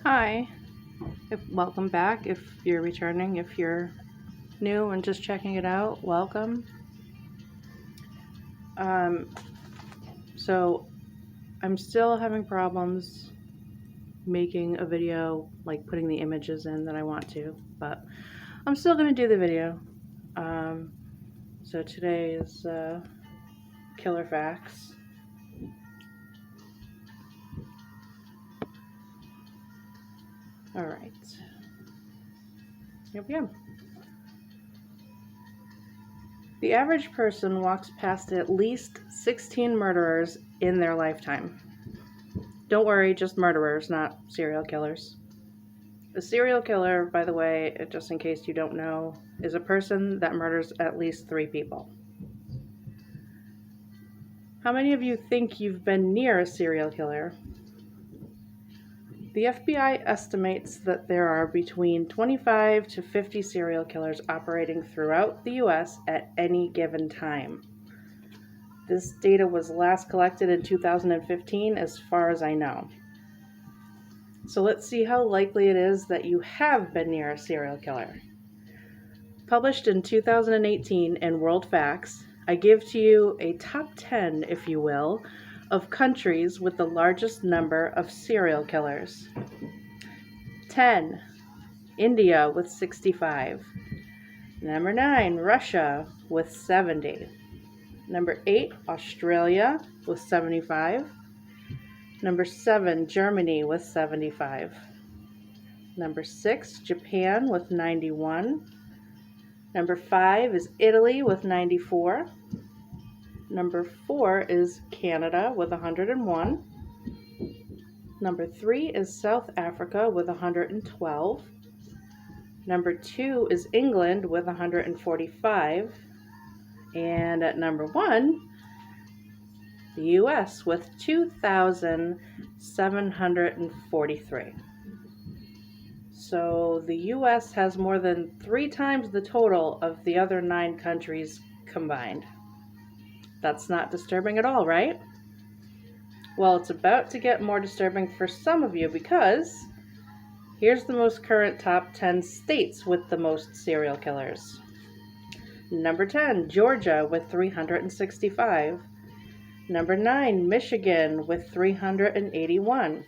Hi, welcome back. If you're returning, if you're new and just checking it out, welcome. Um, so I'm still having problems making a video, like putting the images in that I want to, but I'm still going to do the video. Um, so today is Killer Facts. All right, here we go. The average person walks past at least 16 murderers in their lifetime. Don't worry, just murderers, not serial killers. A serial killer, by the way, just in case you don't know, is a person that murders at least 3 people. How many of you think you've been near a serial killer? The FBI estimates that there are between 25 to 50 serial killers operating throughout the US at any given time. This data was last collected in 2015, as far as I know. So let's see how likely it is that you have been near a serial killer. Published in 2018 in World Facts, I give to you a top 10, if you will, of countries with the largest number of serial killers. 10. India with 65. Number 9. Russia with 70. Number 8. Australia with 75. Number 7. Germany with 75. Number 6. Japan with 91. Number 5 is Italy with 94. Number 4 is Canada with 101. Number 3 is South Africa with 112. Number 2 is England with 145. And at number 1, the US with 2,743. So the US has more than 3 times the total of the other 9 countries combined. That's not disturbing at all, right? Well, it's about to get more disturbing for some of you because here's the most current top 10 states with the most serial killers. Number 10, Georgia with 365. Number 9, Michigan with 381.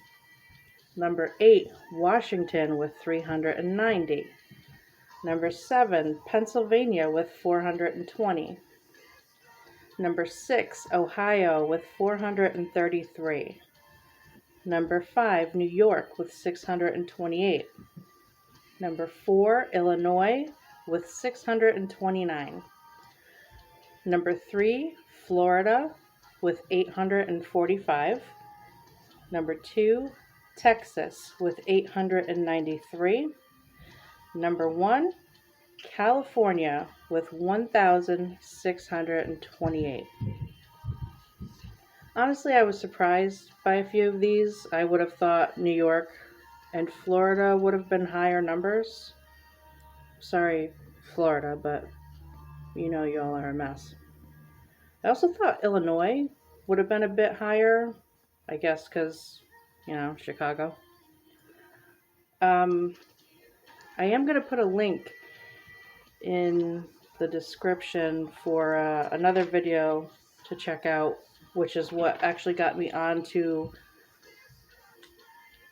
Number 8, Washington with 390. Number 7, Pennsylvania with 420. Number 6, Ohio with 433. Number 5, New York with 628. Number 4, Illinois with 629. Number 3, Florida with 845. Number 2, Texas with 893. Number 1, California with 1,628. Honestly, I was surprised by a few of these. I would have thought New York and Florida would have been higher numbers. Sorry, Florida, but you know y'all are a mess. I also thought Illinois would have been a bit higher, I guess because, Chicago. I am going to put a link in the description for another video to check out, which is what actually got me onto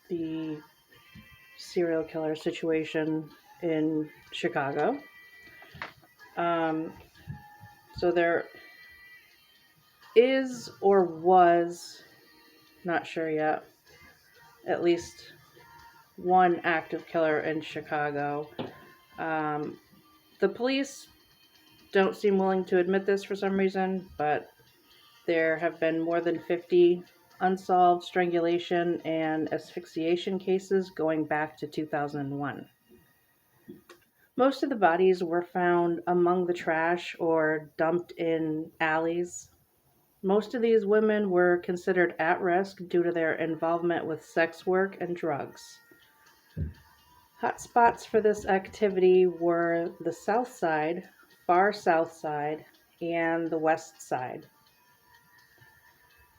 the serial killer situation in Chicago. So there is or was, not sure yet, at least one active killer in Chicago. The police don't seem willing to admit this for some reason, but there have been more than 50 unsolved strangulation and asphyxiation cases going back to 2001. Most of the bodies were found among the trash or dumped in alleys. Most of these women were considered at risk due to their involvement with sex work and drugs. Hotspots for this activity were the South Side, far South Side, and the West Side.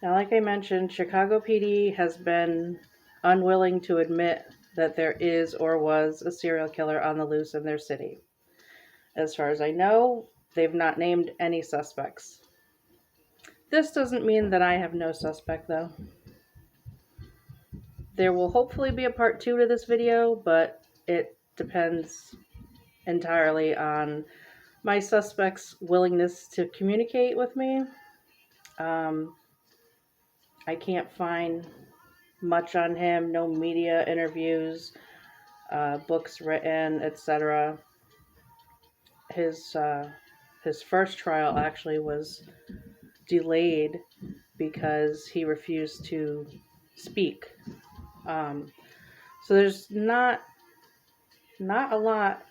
Now, like I mentioned, Chicago PD has been unwilling to admit that there is or was a serial killer on the loose in their city. As far as I know, they've not named any suspects. This doesn't mean that I have no suspect, though. There will hopefully be a part 2 to this video, but it depends entirely on my suspect's willingness to communicate with me. I can't find much on him, no media interviews, books written, etc. His first trial actually was delayed because he refused to speak. So there's not a lot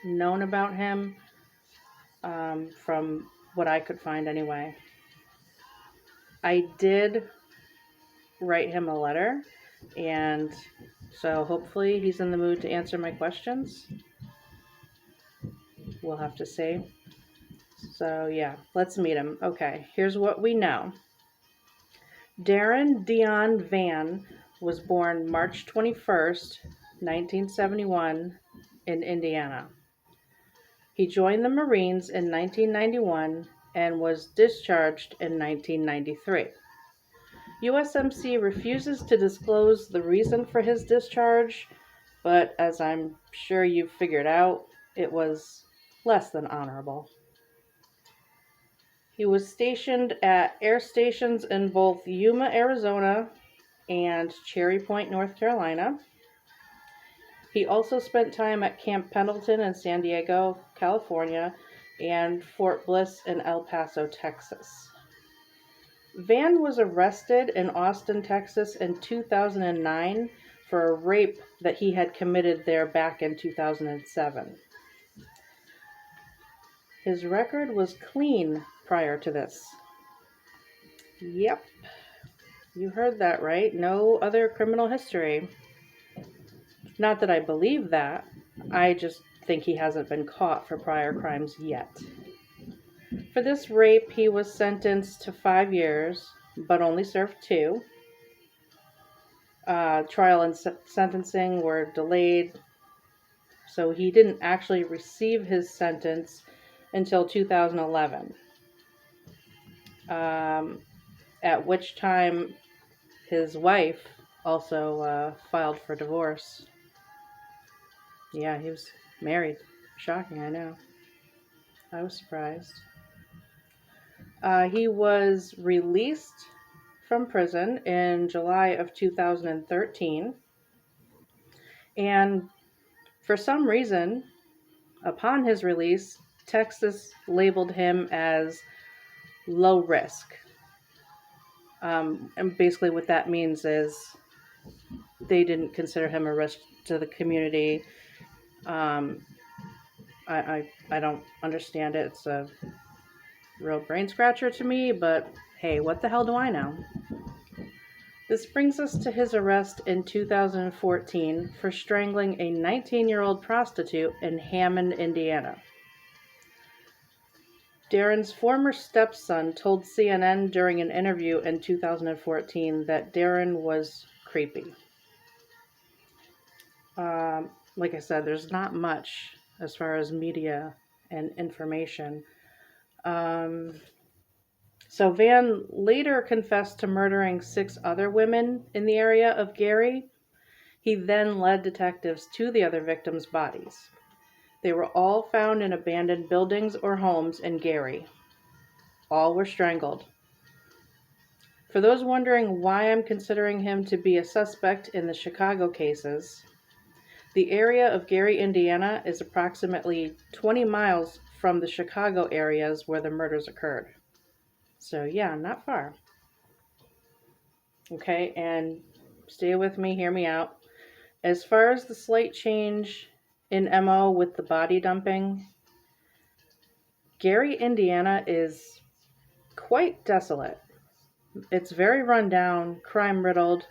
known about him from what I could find anyway. I did write him a letter, and so hopefully he's in the mood to answer my questions. We'll have to see. So yeah, let's meet him. Okay, here's what we know. Darren Dion Van was born March 21st, 1971 in Indiana. He joined the Marines in 1991 and was discharged in 1993. USMC refuses to disclose the reason for his discharge, but as I'm sure you've figured out, it was less than honorable. He was stationed at air stations in both Yuma, Arizona and Cherry Point, North Carolina. He also spent time at Camp Pendleton in San Diego, California, and Fort Bliss in El Paso, Texas. Van was arrested in Austin, Texas in 2009 for a rape that he had committed there back in 2007. His record was clean prior to this. Yep, you heard that right. No other criminal history. Not that I believe that. I just think he hasn't been caught for prior crimes yet. For this rape, he was sentenced to 5 years, but only served 2. Trial and sentencing were delayed, so he didn't actually receive his sentence until 2011, at which time his wife also filed for divorce. Yeah, he was married. Shocking, I know. I was surprised. He was released from prison in July of 2013, and for some reason, upon his release, Texas labeled him as low risk. And basically what that means is they didn't consider him a risk to the community. I don't understand it. It's a real brain scratcher to me, but hey, what the hell do I know? This brings us to his arrest in 2014 for strangling a 19-year-old prostitute in Hammond, Indiana. Darren's former stepson told CNN during an interview in 2014 that Darren was creepy. Like I said, there's not much as far as media and information. So Van later confessed to murdering 6 other women in the area of Gary. He then led detectives to the other victims' bodies. They were all found in abandoned buildings or homes in Gary. All were strangled. For those wondering why I'm considering him to be a suspect in the Chicago cases, the area of Gary, Indiana is approximately 20 miles from the Chicago areas where the murders occurred. So yeah, not far. Okay, and stay with me, hear me out. As far as the slight change in MO with the body dumping, Gary, Indiana is quite desolate. It's very run down, crime riddled.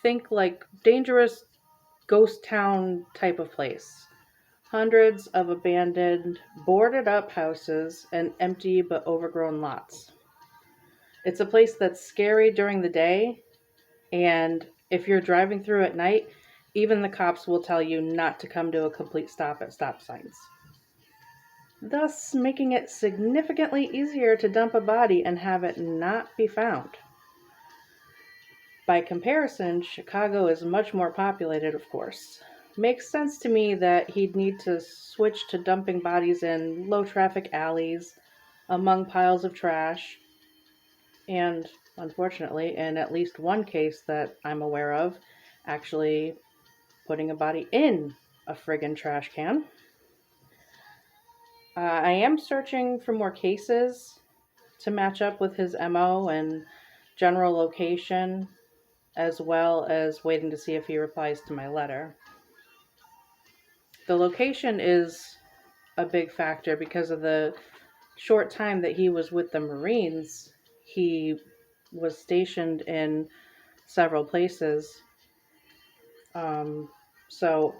Think like dangerous ghost town type of place. Hundreds of abandoned, boarded up houses and empty but overgrown lots. It's a place that's scary during the day and If you're driving through at night, even the cops will tell you not to come to a complete stop at stop signs, thus making it significantly easier to dump a body and have it not be found. By comparison, Chicago is much more populated, of course. Makes sense to me that he'd need to switch to dumping bodies in low traffic alleys, among piles of trash, and unfortunately, in at least one case that I'm aware of, actually putting a body in a friggin' trash can. I am searching for more cases to match up with his MO and general location, as well as waiting to see if he replies to my letter. The location is a big factor because of the short time that he was with the Marines. He was stationed in several places. So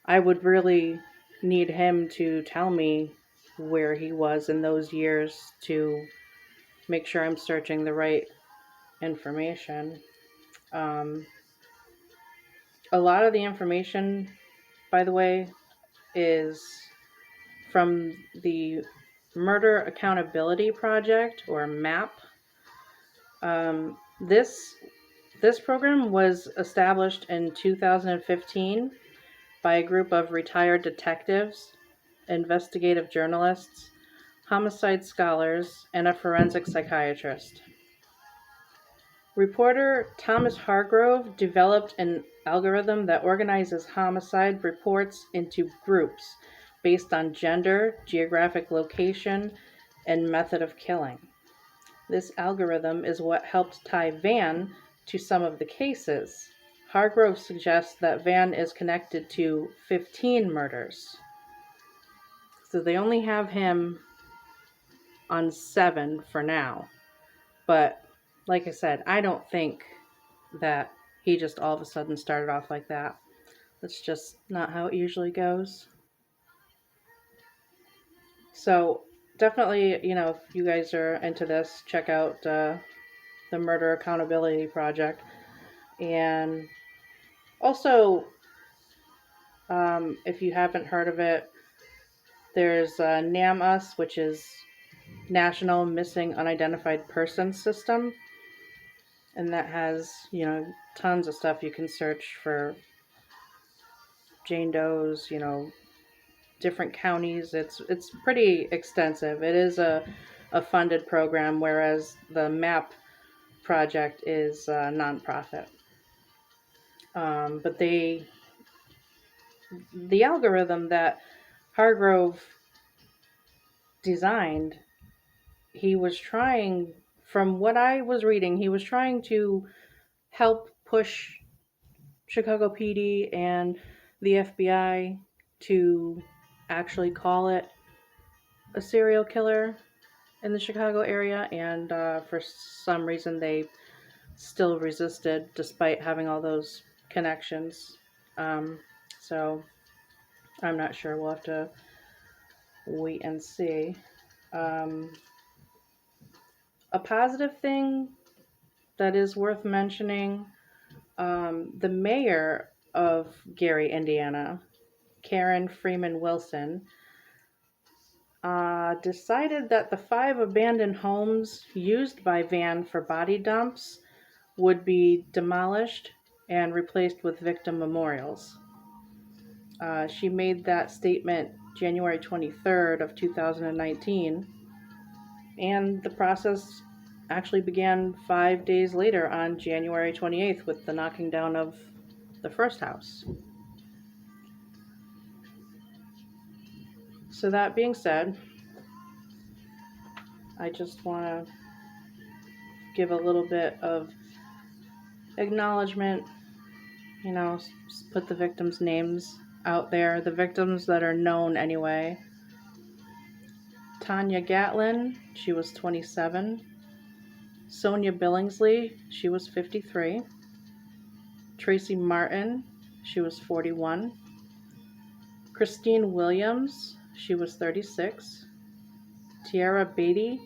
I would really need him to tell me where he was in those years to make sure I'm searching the right information. A lot of the information, by the way, is from the Murder Accountability Project, or MAP. This program was established in 2015 by a group of retired detectives, investigative journalists, homicide scholars, and a forensic psychiatrist. Reporter Thomas Hargrove developed an algorithm that organizes homicide reports into groups based on gender, geographic location, and method of killing. This algorithm is what helped tie Van to some of the cases. Hargrove suggests that Van is connected to 15 murders. So they only have him on 7 for now. But like I said, I don't think that he just all of a sudden started off like that. That's just not how it usually goes. So definitely, if you guys are into this, check out the Murder Accountability Project. And also, if you haven't heard of it, there's NamUs, which is National Missing Unidentified Persons System. And that has, tons of stuff you can search for Jane Doe's, different counties. It's pretty extensive. It is a funded program, whereas the MAP project is a nonprofit. But the algorithm that Hargrove designed, he was trying, from what I was reading, he was trying to help push Chicago PD and the FBI to actually call it a serial killer in the Chicago area, and for some reason they still resisted despite having all those connections. So I'm not sure. We'll have to wait and see. A positive thing that is worth mentioning, the mayor of Gary, Indiana, Karen Freeman Wilson, decided that the 5 abandoned homes used by Van for body dumps would be demolished and replaced with victim memorials. She made that statement January 23rd of 2019, and the process actually began 5 days later on January 28th with the knocking down of the first house. So that being said, I just want to give a little bit of acknowledgement, put the victims' names out there, the victims that are known anyway. Tanya Gatlin, she was 27. Sonia Billingsley, she was 53. Tracy Martin, she was 41. Christine Williams, she was 36. Tiara Beatty,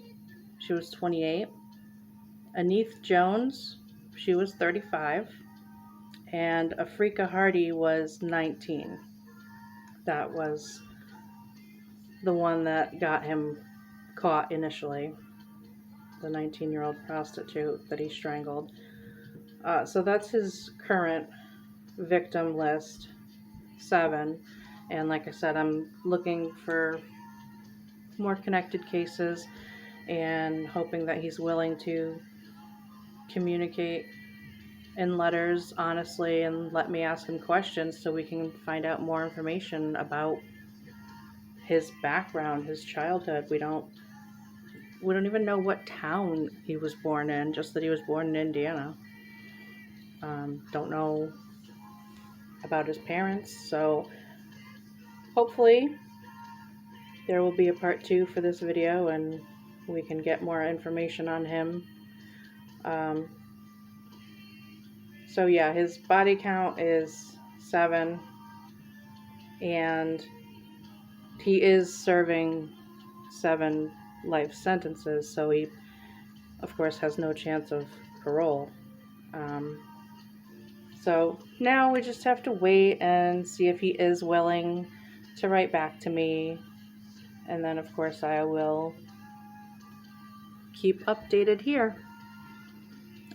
she was 28. Aneth Jones, she was 35, and Afrika Hardy was 19. That was the one that got him caught initially, the 19-year-old prostitute that he strangled. So that's his current victim list, 7. And like I said, I'm looking for more connected cases and hoping that he's willing to communicate in letters honestly and let me ask him questions so we can find out more information about his background, his childhood. We don't even know what town he was born in, just that he was born in Indiana. Don't know about his parents, so hopefully there will be a part 2 for this video and we can get more information on him. So yeah, his body count is 7, and he is serving 7 life sentences, so he of course has no chance of parole. So now we just have to wait and see if he is willing to write back to me, and then of course I will keep updated here.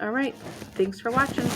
Alright, thanks for watching.